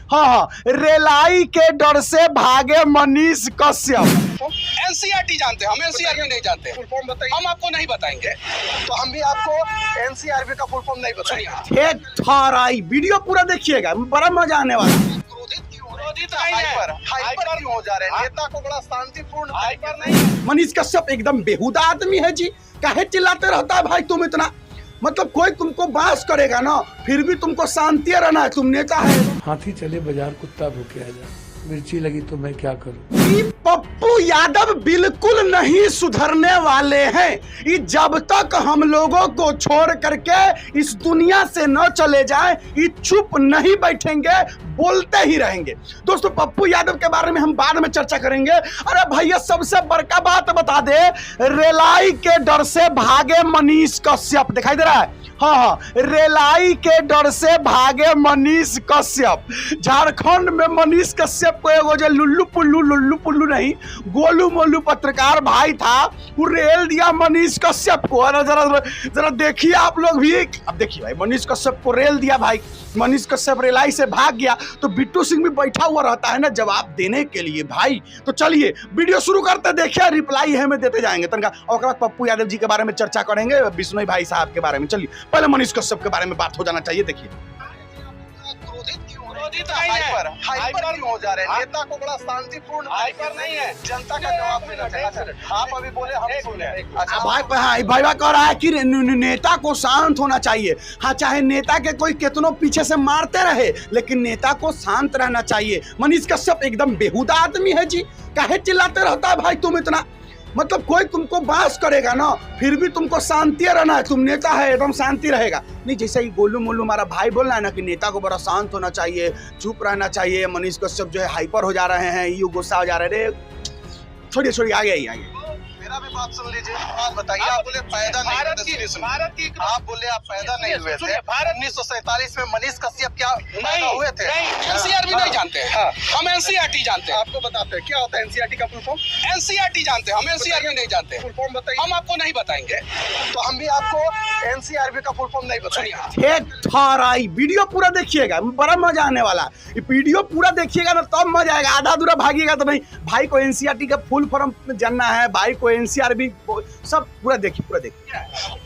हाँ हाँ, रेलाई के डर से भागे मनीष कश्यप। एनसीईआरटी जानते हैं, हम एनसीईआरटी नहीं जानते। फुल फॉर्म बताइए। हम आपको नहीं बताएंगे, तो हम भी आपको एनसीईआरटी का फुल फॉर्म नहीं बताएंगे। ठीक ठहराई, वीडियो पूरा देखिएगा, बड़ा मजा आने वाला है। क्रोधित नहीं है। हाइपर क्यों हो जा रहे हैं? नेता को बड़ा शांतिपूर्ण हाइपर नहीं। मनीष कश्यप एकदम बेहुदा आदमी है जी, काहे चिल्लाते रहता है भाई तुम इतना? मतलब कोई तुमको बास करेगा ना, फिर भी तुमको शांति रहना है, तुम नेता है। हाथी चले बाजार कुत्ता भूखे आ जाए, मिर्ची लगी तो मैं क्या करूं। ये पप्पू यादव बिल्कुल नहीं सुधरने वाले हैं। ये जब तक हम लोगों को छोड़ करके इस दुनिया से न चले जाएं, ये चुप नहीं बैठेंगे, बोलते ही रहेंगे। दोस्तों, पप्पू यादव के बारे में हम बाद में चर्चा करेंगे। अरे भैया, सबसे बड़का बात बता दे, रेलाई के डर से भागे मनीष कश्यप। दिखाई दे रहा है? हाँ हाँ, रेलाई के डर से भागे मनीष कश्यप। झारखंड में मनीष कश्यप को एगो जो लुल्लू पुल्लू नहीं, गोलू मोलू पत्रकार भाई था, वो रेल दिया मनीष कश्यप को। अरे जरा देखिए आप लोग भी। अब देखिए भाई, मनीष कश्यप को रेल दिया भाई, मनीष कश्यप रेलाई से भाग गया, तो बिट्टू सिंह भी बैठा हुआ रहता है ना जवाब देने के लिए भाई। तो चलिए वीडियो शुरू करते, देखिए रिप्लाई हमें देते जाएंगे तनका, और बाद पप्पू यादव जी के बारे में चर्चा करेंगे, बिश्नोई भाई साहब के बारे में। चलिए पहले मनीष कश्यप के बारे में बात हो जाना चाहिए। देखिए क्रोधित नहीं है। हाइपर क्यों हो जा रहे हैं? नेता को बड़ा शांतिपूर्ण हाइपर नहीं है। जनता का जवाब देना चाहिए। आप अभी बोले, हम सुने। अच्छा भाई कह रहा है कि नेता को शांत होना चाहिए। हाँ, चाहे नेता के कोई कितनों पीछे से मारते रहे, लेकिन नेता को शांत रहना चाहिए। मनीष कश्यप एकदम बेहुदा आदमी है जी, काहे चिल्लाते रहता है भाई तुम इतना? मतलब कोई तुमको बास करेगा ना, फिर भी तुमको शांति रहना है, तुम नेता है, एकदम शांति रहेगा। नहीं, जैसे ही गोलू मोलू हमारा भाई बोल रहा है ना कि नेता को बड़ा शांत होना चाहिए, चुप रहना चाहिए। मनीष कश्यप जो है हाइपर हो जा रहे हैं, यू गुस्सा हो जा रहे हैं। छोड़िए आगे। मेरा भी बात सुन लीजिए। बात बताइए। आप बोले पैदा नहीं हुए थे। भारत की आप बोले आप पैदा नहीं हुए थे। 1947 में मनीष कश्यप क्या पैदा हुए थे? एनसीईआरटी नहीं जानते हैं, हम एनसीईआरटी जानते हैं। आपको बताते हैं क्या होता है एनसीईआरटी का फुल फॉर्म? एनसीईआरटी जानते हैं, हम एनसीईआरटी नहीं जानते। फुल फॉर्म बताइए। हम आपको नहीं बताएंगे, तो हम भी आपको एनसीईआरटी का फुल फॉर्म नहीं बताएंगे। ठीक ठहराई, वीडियो पूरा देखिएगा, बड़ा मजा आने वाला है। ये वीडियो पूरा देखिएगा ना, तब मजा आएगा। आधा अधूरा भागिएगा तो नहीं। भाई को एनसीईआरटी का फुल फॉर्म जानना है, भाई को एनसीईआरटी सब पूरा देखिए।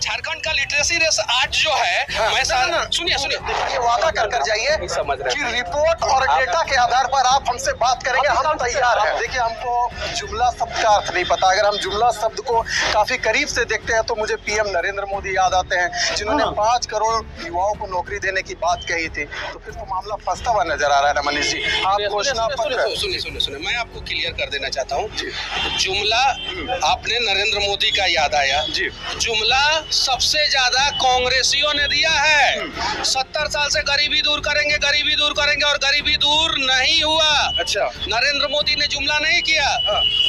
झारखंड का लिटरेसी रेस आज जो है, मैं सुनिए ये वादा कर जाइए कि रिपोर्ट और डेटा के आधार पर आप हमसे बात करेंगे, हम तैयार हैं। देखिए, हमको जुमला शब्द का अर्थ नहीं पता। अगर हम जुमला शब्द को काफी करीब से देखते हैं तो मुझे पीएम नरेंद्र मोदी याद आते हैं, जिन्होंने 5 करोड़ युवाओं को नौकरी देने की बात कही थी। तो फिर तो मामला फंसता हुआ नजर आ रहा है ना मनीष जी। आप घोषणा पत्र सुनिए, मैं आपको क्लियर कर देना चाहता हूँ। जुमला आपने नरेंद्र मोदी का याद आया जी। जुमला सबसे ज्यादा कांग्रेसियों ने दिया है। 70 साल से गरीबी दूर करेंगे और गरीबी दूर नहीं हुआ। अच्छा, नरेंद्र मोदी ने जुमला नहीं किया।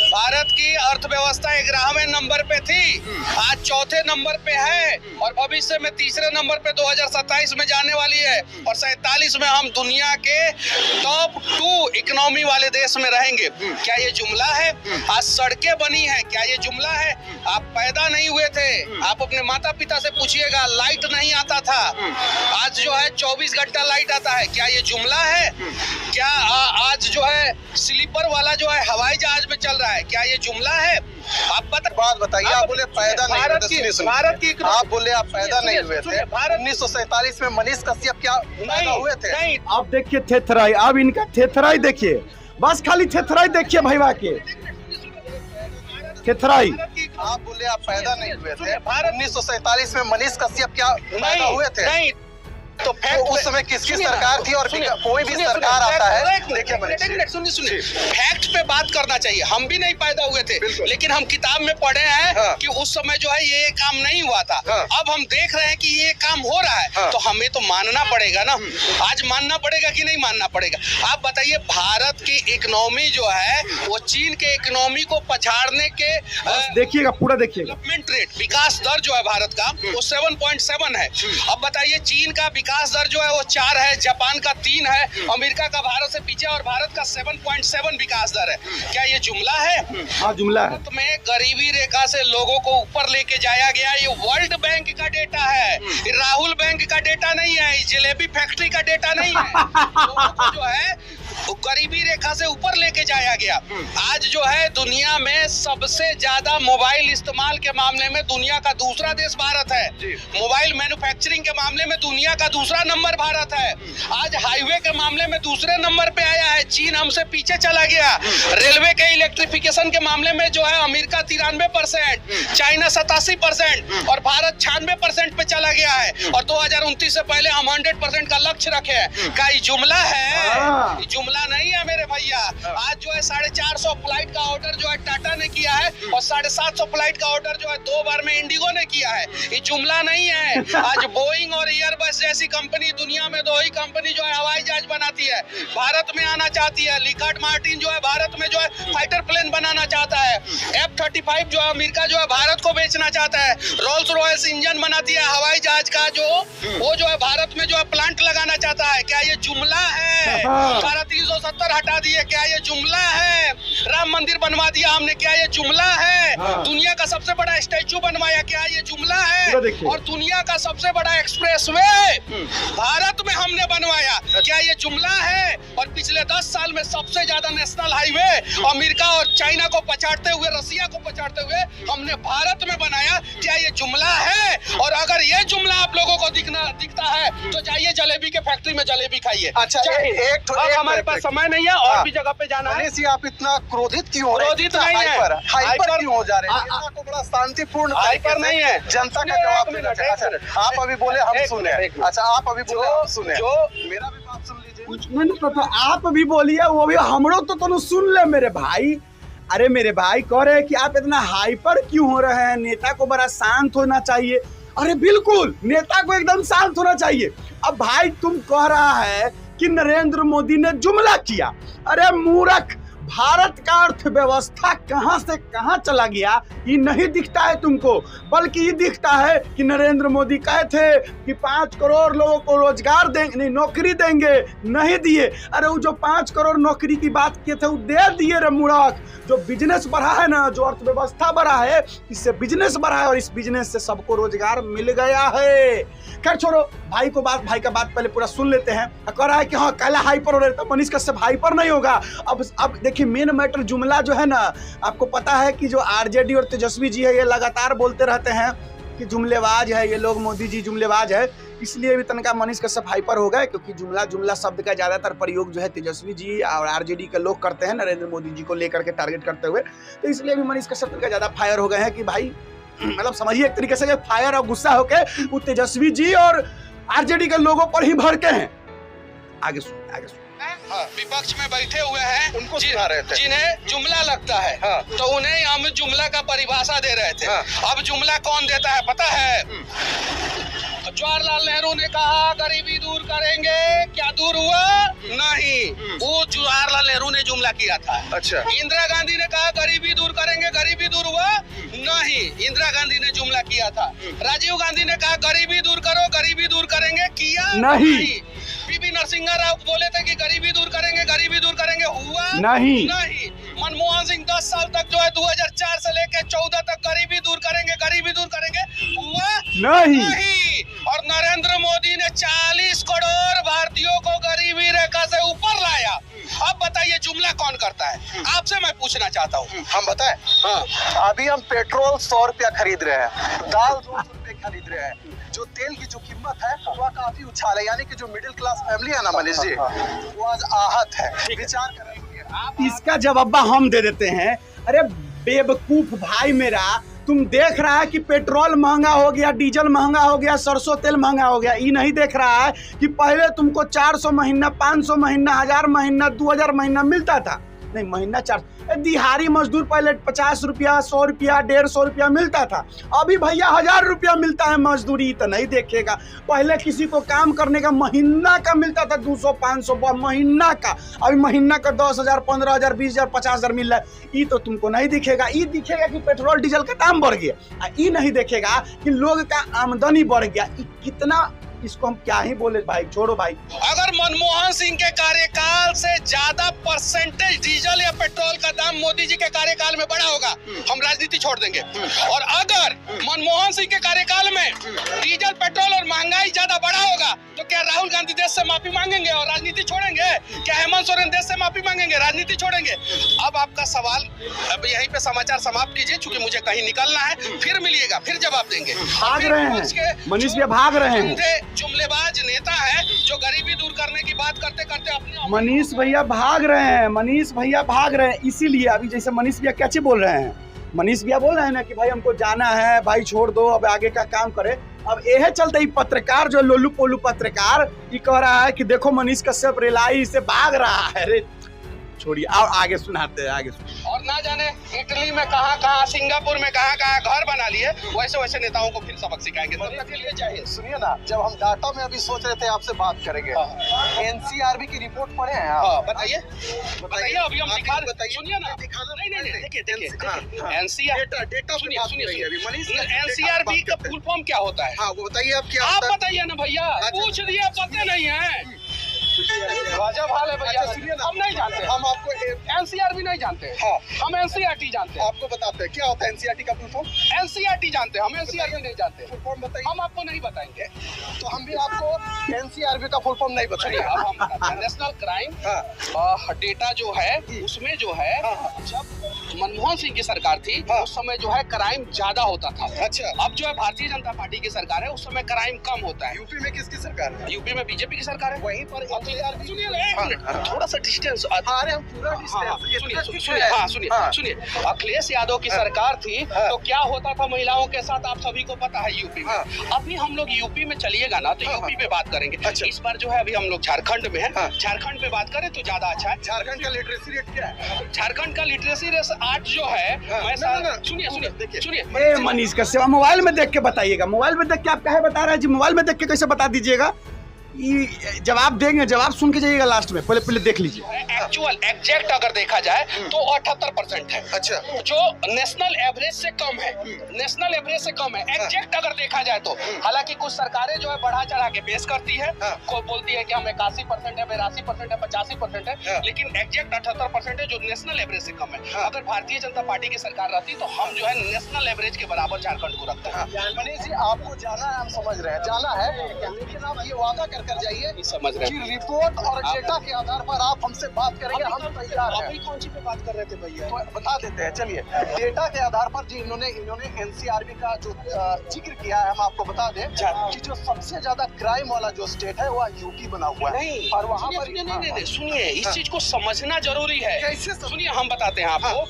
भारत की अर्थव्यवस्था 11वें नंबर पे थी, आज 4थे नंबर पे है, और भविष्य में 3रे नंबर पे 2027 में जाने वाली है, और 47 में हम दुनिया के टॉप 2 इकोनॉमी वाले देश में रहेंगे। क्या ये जुमला है? आज सड़कें बनी है, क्या ये जुमला है? आप पैदा नहीं हुए थे, आप अपने माता पिता से पूछिएगा, लाइट नहीं आता था, आज जो है 24 घंटा लाइट आता है। क्या ये जुमला है? क्या आज जो है स्लीपर वाला जो है हवाई जहाज में चल रहा है, क्या ये जुमला है? आप बात बताइए। आप बोले पैदा नहीं हुए थे। भारत की आप बोले आप पैदा नहीं हुए थे। 1947 में मनीष कश्यप क्या पैदा हुए थे? नहीं। अब देखिए थेथराई, अब इनका थेथराई देखिए, बस खाली थेथराई देखिए भैया के थेथराई। आप बोले आप पैदा नहीं हुए थे। 1947 में मनीष कश्यप क्या पैदा हुए थे? नहीं। तो उस समय किसकी सरकार थी? और कोई भी सरकार आता है, देखिए सुनिए, फैक्ट पे बात करना चाहिए। हम भी नहीं पैदा हुए थे, लेकिन हम किताब में पढ़े हैं कि उस समय जो है ये काम नहीं हुआ था। अब हम देख रहे हैं कि ये काम हो रहा है, तो हमें तो मानना पड़ेगा ना। आज मानना पड़ेगा कि नहीं मानना पड़ेगा? आप बताइए, भारत की इकोनॉमी जो है वो चीन के इकोनॉमी को पछाड़ने के देखिएगा, पूरा देखिएगा। डेवलपमेंट रेट, विकास दर जो है भारत का वो 7.7 है। अब बताइए, चीन का विकास दर जो है वो 4 है, जापान का 3 है, अमेरिका का भारत से पीछे, और भारत का 7.7 विकास दर है। क्या ये जुमला है? हाँ, जुमला है। भारत में गरीबी रेखा से लोगों को ऊपर लेके जाया गया। ये वर्ल्ड बैंक का डेटा है, ये राहुल बैंक का डेटा नहीं है, ये जलेबी फैक्ट्री का डेटा नहीं है। लोगों को जो है गरीबी रेखा से ऊपर लेके जाया गया। आज जो है दुनिया में सबसे ज्यादा मोबाइल इस्तेमाल के मामले में दुनिया का दूसरा देश भारत है। मोबाइल मैन्युफैक्चरिंग के मामले में दुनिया का दूसरा नंबर भारत है। आज हाईवे के मामले में दूसरे नंबर पे आया है, चीन हमसे पीछे चला गया। रेलवे के इलेक्ट्रिफिकेशन के मामले में जो है अमेरिका 93%, चाइना 87% और भारत 96% पे चला गया है। और 2029 से पहले हम 100% का लक्ष्य रखे हैं। का ये जुमला है? ये जुमला नहीं है मेरे भैया। आज जो है 450 फ्लाइट का ऑर्डर जो है टाटा ने किया है और 750 फ्लाइट का ऑर्डर जो है 2 बार में इंडिगो ने किया है। ये जुमला नहीं है। आज बोइंग और एयरबस जैसी कंपनी, दुनिया में 2 ही कंपनी जो है हवाई जहाज बनाती है, भारत में आना चाहती है। लिकॉर्ड मार्टिन जो है भारत में जो है फाइटर प्लेन बनाना चाहता है। F-35 जो है अमेरिका जो है भारत को बेचना चाहता है। रोल्स रॉयस इंजन बनाती है हवाई जहाज का, वो जो है भारत में जो है प्लांट लगाना चाहता है। क्या ये जुमला है? 370 हटा दिए, क्या ये जुमला है? राम मंदिर बनवा दिया हमने, क्या ये जुमला है? दुनिया का सबसे बड़ा स्टैचू बनवाया, क्या ये जुमला है? और दुनिया का सबसे बड़ा एक्सप्रेसवे भारत में हमने बनवाया, क्या ये जुमला है? और पिछले 10 साल में सबसे ज्यादा नेशनल हाईवे अमेरिका और चाइना को पछाड़ते हुए, रसिया को पछाड़ते हुए हमने भारत में बनाया, क्या ये जुमला है? और अगर ये जुमला आप लोगों को दिखता है तो जाइए जलेबी के फैक्ट्री में जलेबी खाइए। अच्छा, एक हमारे पास समय नहीं है और भी जगह पे जाना है। मनीष जी, आप इतना क्रोधित क्यों हो रहे हैं? क्रोधित नहीं है, हाइपर क्यों हो जा रहे हैं? इतना को बड़ा शांतिपूर्ण हाइपर नहीं है, जनता का जवाब देना चाहिए। अच्छा, आप अभी बोले हम सुने। अच्छा, आप अभी बोले हम सुने, जो मेरा भी बात सुन लीजिए। कुछ नहीं तो आप भी बोलिए, वो भी हमरो तो सुन ले मेरे भाई। अरे मेरे भाई कह रहे हैं कि आप इतना हाइपर क्यों हो रहे हैं, नेता को बड़ा शांत होना चाहिए। अरे बिल्कुल, नेता को एकदम शांत होना चाहिए। अब भाई तुम कह रहा है कि नरेंद्र मोदी ने जुमला किया। अरे मूर्ख, भारत का अर्थव्यवस्था कहां से कहां चला गया ये नहीं दिखता है तुमको, बल्कि ये दिखता है कि नरेंद्र मोदी कहे थे कि 5 करोड़ लोगों को रोजगार देंगे, नहीं नौकरी देंगे, नहीं दिए। अरे वो जो 5 करोड़ नौकरी की बात किए थे वो दे दिए रे मूर्ख। जो बिजनेस बढ़ा है ना, जो अर्थव्यवस्था बढ़ा है, इससे बिजनेस बढ़ा है और इस बिजनेस से सबको रोजगार मिल गया है। खैर छोड़ो, भाई का बात पहले पूरा सुन लेते हैं। कह रहा है कि हाँ काला हाइपर हो रहा है, तो मनीष कश्यप हाइपर नहीं होगा। अब देखिए मेन मैटर जुमला जो है ना, आपको पता है कि जो आरजेडी और तेजस्वी जी है ये लगातार बोलते रहते हैं कि जुमलेबाज है ये लोग, मोदी जी जुमलेबाज है। इसलिए भी तनका मनीष कश्यप हाइपर हो गए, क्योंकि जुमला शब्द का ज्यादातर प्रयोग जो है तेजस्वी जी और आरजेडी के लोग करते हैं नरेंद्र मोदी जी को लेकर के टारगेट करते हुए। तो इसलिए भी मनीष कश्यप का ज्यादा फायर हो गए हैं कि भाई मतलब समझिए एक तरीके से फायर और गुस्सा होके वो तेजस्वी जी और आरजेडी के लोगों पर ही भड़के हैं। आगे सुन। विपक्ष में बैठे हुए हैं, उनको सुना रहे थे, जिन्हें जुमला लगता है। तो उन्हें हम जुमला का परिभाषा दे रहे थे। अब जुमला कौन देता है पता है? जवाहरलाल नेहरू ने कहा गरीबी दूर करेंगे, क्या दूर हुआ? नहीं, वो जवाहरलाल नेहरू ने जुमला किया था। अच्छा। इंदिरा गांधी ने कहा गरीबी दूर करेंगे, गरीबी दूर हुआ? नहीं, इंदिरा गांधी ने जुमला किया था। राजीव गांधी ने कहा गरीबी दूर करो, गरीबी दूर करेंगे, किया? नहीं। पीवी नरसिंह राव बोले थे कि गरीबी दूर करेंगे, गरीबी दूर करेंगे, हुआ? नहीं। मनमोहन सिंह 10 साल तक जो है 2004 से लेकर 14 तक गरीबी दूर करेंगे, गरीबी दूर करेंगे, हुआ? नहीं। और नरेंद्र मोदी ने 40 करोड़ भारतीयों को गरीबी रेखा से ऊपर लाया। अब बताइए जुमला कौन करता है? आपसे मैं पूछना चाहता हूँ। हम बताएं? हाँ। अभी हम पेट्रोल 100 रुपया खरीद रहे हैं, दाल 200 रुपए खरीद रहे हैं। जो तेल की जो कीमत है वह काफी उछाल है, यानी कि जो मिडिल क्लास फैमिली है ना मनीष जी, वो आज आहत है। विचार करेंगे इसका जवाब हम दे देते हैं। अरे बेवकूफ भाई मेरा, तुम देख रहा है कि पेट्रोल महंगा हो गया, डीजल महंगा हो गया, सरसों तेल महंगा हो गया। ये नहीं देख रहा है कि पहले तुमको 400 महीना, 500 महीना, 1000 महीना, 2000 महीना मिलता था। नहीं, महीना 400। दिहाड़ी मजदूर पहले 50 रुपया, 100 रुपया, 150 रुपया मिलता था। अभी भैया 1000 रुपया मिलता है मजदूरी। तो नहीं देखेगा, पहले किसी को काम करने का महीना का मिलता था 200-500 महीना का। अभी महीना का 10,000, 15,000, 20,000, 50,000 मिल रहा है। ये तो तुमको नहीं दिखेगा। ये दिखेगा कि पेट्रोल डीजल का दाम बढ़ गया। ये नहीं देखेगा कि लोग का आमदनी बढ़ गया। कितना इसको हम क्या ही बोले भाई, छोड़ो भाई। अगर मनमोहन सिंह के कार्यकाल से ज्यादा परसेंटेज डीजल या पेट्रोल का दाम मोदी जी के कार्यकाल में बढ़ा होगा, हम राजनीति छोड़ देंगे। और अगर मनमोहन सिंह के कार्यकाल में डीजल पेट्रोल और महंगाई ज्यादा बढ़ा होगा तो क्या राहुल गांधी देश से माफी मांगेंगे और राजनीति छोड़ेंगे? क्या हेमंत सोरेन देश से माफी मांगेंगे, राजनीति छोड़ेंगे? अब आपका सवाल अब यहीं पे समाचार समाप्त कीजिए, क्योंकि मुझे कहीं निकलना है, फिर मिलिएगा, फिर जवाब देंगे। भाग रहे हैं मनीष भैया, भाग रहे हैं। जुमलेबाज नेता है जो गरीबी दूर करने की बात करते करते अपने मनीष भैया भाग रहे हैं, मनीष भैया भाग रहे हैं। इसीलिए अभी जैसे मनीष भैया कैसे बोल रहे हैं, मनीष भैया बोल रहे हैं ना कि भाई हमको जाना है, भाई छोड़ दो, अब आगे का काम करे। अब यह चलते ही पत्रकार जो लोलू पोलू पत्रकार ये कह रहा है कि देखो मनीष कश्यप रिलाई से भाग रहा है। रे छोड़िए, और आगे सुनाते हैं, आगे और ना जाने इटली में कहाँ सिंगापुर में कहाँ घर बना लिए, वैसे वैसे नेताओं को फिर सबक सिखाएंगे। तब तक के लिए चाहिए। सुनिए ना, जब हम डाटा में अभी सोच रहे थे आपसे बात करेंगे, एनसीआरबी की रिपोर्ट पढ़े हैं आप? बताइए अभी हम दिखा रहे। सुनिए ना, नहीं देखिए एनसीआर डेटा सुनिए एनसीआरबी का फुल फॉर्म क्या होता है? हाँ वो बताइए आप, क्या आप बताइए ना भैया, पूछ दिए पता नहीं है। गजब हाल है भैया। सुनिए ना, हम नहीं जानते, हम आपको एनसीआरबी नहीं जानते। हाँ, हम एनसीईआरटी जानते हैं। आपको बताते हैं क्या होता है एनसीईआरटी का फुल फॉर्म। एनसीईआरटी जानते हैं, हम एनसीईआरटी नहीं जानते। फुल फॉर्म बताइए। हम आपको नहीं बताएंगे, तो हम भी आपको एनसीईआरटी का फुल फॉर्म नहीं बताएंगे। अब हम बताते हैं। नेशनल क्राइम डेटा जो है उसमें जो है, जब मनमोहन सिंह की सरकार थी उस समय जो है क्राइम ज्यादा होता था। अच्छा, अब जो है भारतीय जनता पार्टी की सरकार है उस समय क्राइम कम होता है। यूपी में किसकी सरकार है? यूपी में बीजेपी की सरकार है। वहीं पर सुनिए एक मिनट, थोड़ा सा डिस्टेंस। अरे हम पूरा सुनिए, अखिलेश यादव की सरकार थी तो क्या होता था महिलाओं के साथ, आप सभी को पता है यूपी में। अभी हम लोग यूपी में चलिएगा ना तो यूपी पे बात करेंगे। इस बार जो है अभी हम लोग झारखंड में है, झारखंड पे बात करें तो ज्यादा अच्छा है। झारखंड का लिटरेसी रेट क्या है? झारखंड का लिटरेसी रेट 8 जो है। सुनिए मनीष कश्यप मोबाइल में देख के बताइएगा, मोबाइल में देख के आप क्या बता रहे हैं जी, मोबाइल में देख के कैसे बता दीजिएगा? जवाब देंगे, जवाब सुन के जाइएगा लास्ट में, पहले देख लीजिए। एक्चुअल एग्जैक्ट अगर देखा जाए तो 78% है। अच्छा, जो नेशनल एवरेज से कम है, नेशनल एवरेज से कम है एग्जैक्ट अगर देखा जाए तो। हालांकि कुछ सरकारें जो है बढ़ा चढ़ा के पेश करती है, कोई बोलती है कि हम 81% है, 82% है, 85% है, लेकिन एग्जैक्ट 78% है जो नेशनल एवरेज से कम है। अगर भारतीय जनता पार्टी की सरकार रहती तो हम जो है नेशनल एवरेज के बराबर झारखंड को रखते हैं। मनीष जी आपको जाना है, हम समझ रहे हैं जाना है, लेकिन आप ये वादा कर जाइए समझ रहे कि रिपोर्ट और डेटा के आधार पर आप हमसे बात करेंगे, हम तैयार हैं। अभी कौन सी पे बात कर रहे थे भैया? तो बता देते हैं, चलिए। डेटा के आधार पर जी इन्होंने एनसीआरबी का जो जिक्र किया है, हम आपको बता दें कि जो सबसे ज्यादा क्राइम वाला जो स्टेट है वह यूपी बना हुआ है। नहीं, और वहाँ पर नहीं, सुनिए इस चीज को समझना जरूरी है। कैसे? सुनिए हम बताते हैं आपको।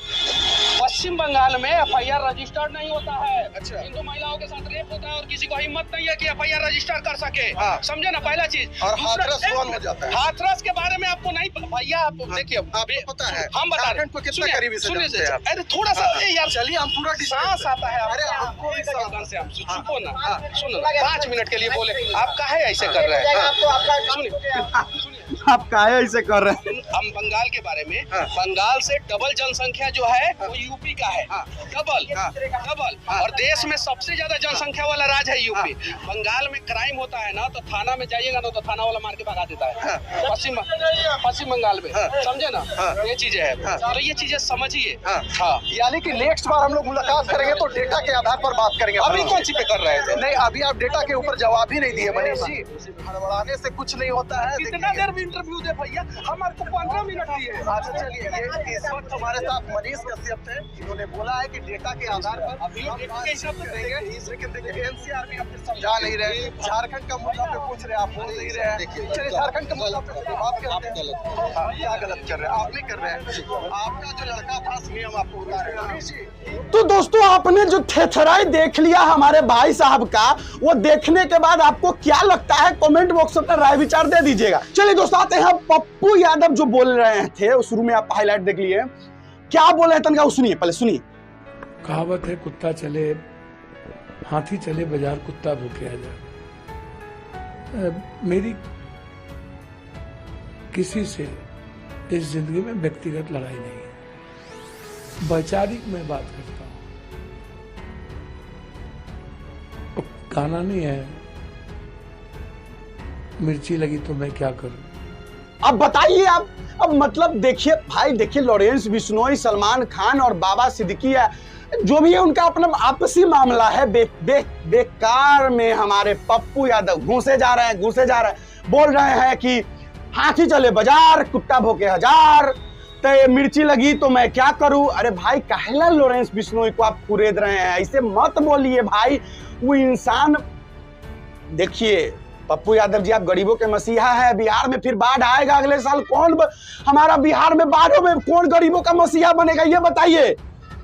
पश्चिम बंगाल में एफआईआर रजिस्टर्ड नहीं होता है। अच्छा, हिंदू महिलाओं के साथ रेप होता है और किसी को हिम्मत नहीं है कि एफआईआर रजिस्टर कर सके। समझे ना, पहला चीज। और हाथरस कौन हो जाता है? हाथरस के बारे में आपको नहीं भैया, आप देखिए आपको पता है हम बता रहे हैं को कितना करीबी से जानते हैं आप? अरे थोड़ा सा यार, चलिए हम पूरा सांस आता है। अरे हमको भी सांस से हम चुपो ना, सुनो 5 मिनट के लिए बोले, आप काहे ऐसे कर रहे हैं? सुनिए आप काहे ऐसे कर रहे हैं? हम बंगाल के बारे में, बंगाल से डबल जनसंख्या जो है वो यूपी का है, डबल। और देश में सबसे ज्यादा जनसंख्या वाला राज्य है यूपी। बंगाल में क्राइम होता है ना तो थाना में जाइएगा ना तो थाना वाला मार के भगा देता है। पश्चिम बंगाल में, समझे ना, ये चीजें है। तो ये चीजें समझिए। हाँ, यानी कि नेक्स्ट बार हम लोग मुलाकात करेंगे तो डेटा के आधार पर बात करेंगे। अभी कौन सी पे कर रहे थे? नहीं, अभी आप डेटा के ऊपर जवाब ही नहीं दिए मनीष जी। हड़बड़ाने से कुछ नहीं होता है। कितना देर में इंटरव्यू दे भैया, हमारे को 15 मिनट दिए। अच्छा चलिए, ये इस वक्त हमारे साथ मनीष कश्यप थे, इन्होंने बोला है कि डेटा के आधार पर अभी हम करेंगे। लेकिन देखिए एनसीआरबी अपने समझा नहीं रहे, झारखंड का मुद्दा पे पूछ रहे, आप बोल नहीं रहे हैं। चलिए झारखंड का मुद्दा पे बात करते हैं। क्या गलत कर रहे हैं? आप नहीं कर रहे हैं। आपका जो लड़का था सुनिए, हम आपको बता रहे हैं मनीष जी। तो दोस्तों आपने जो थेथराई देख लिया हमारे भाई साहब का, वो देखने के बाद आपको क्या लगता है कमेंट बॉक्स में राय विचार दे दीजिएगा। चलिए दोस्तों आते हैं पप्पू यादव जो बोल रहे थे, शुरू में आप हाईलाइट देख लिए, क्या बोले तनका सुनिए, पहले सुनिए। कहावत है कुत्ता चले हाथी चले बाजार कुत्ता भूखे आ जाए। मेरी किसी से इस जिंदगी में व्यक्तिगत लड़ाई नहीं है, वैचारिक मैं बात करता हूँ। गाना नहीं है, मिर्ची लगी तो मैं क्या करूं। अब बताइए आप। अब मतलब देखिए भाई, देखिए लॉरेंस बिश्नोई, सलमान खान और बाबा सिद्दीकी है, जो भी है उनका अपना आपसी मामला है। बेकार में हमारे पप्पू यादव घुसे जा रहे हैं, बोल रहे हैं कि हाथी चले बाजार, कुत्ता भोके हजार, तो मिर्ची लगी तो मैं क्या करूं। अरे भाई, काहेला लॉरेंस बिश्नोई को आप कुरेद रहे हैं, ऐसे मत बोलिए भाई। वो इंसान, देखिए पप्पू यादव जी, आप गरीबों के मसीहा है। बिहार में फिर बाढ़ आएगा अगले साल, हमारा बिहार में बाढ़ों में कौन गरीबों का मसीहा बनेगा, ये बताइए।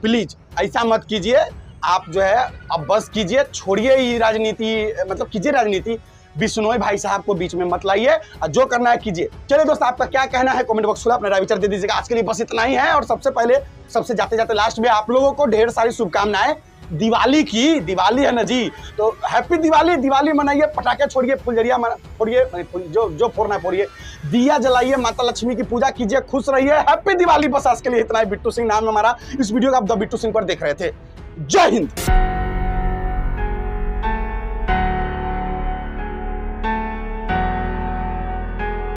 प्लीज ऐसा मत कीजिए आप, जो है अब बस कीजिए, छोड़िए ये राजनीति, मतलब कीजिए राजनीति। बिश्नोई भाई साहब को बीच में मत लाइए, और जो करना है कीजिए। चलिए दोस्त, आपका क्या कहना है कमेंट बॉक्स खुला, अपना राय विचार दे दीजिएगा। आज के लिए बस इतना ही है। और सबसे पहले, सबसे जाते जाते लास्ट में आप लोगों को ढेर सारी शुभकामनाएं दिवाली की। दिवाली है ना जी, तो हैप्पी दिवाली। दिवाली मनाइए, पटाखे छोड़िए, फुलझड़िया फोड़िए, जो फोड़ना है फोड़िए, दिया जलाइए, माता लक्ष्मी की पूजा कीजिए, खुश रहिए। हैप्पी दिवाली। बस आज के लिए इतना ही। बिट्टू सिंह नाम है हमारा। इस वीडियो को आप द बिट्टू सिंह पर देख रहे थे। जय हिंद।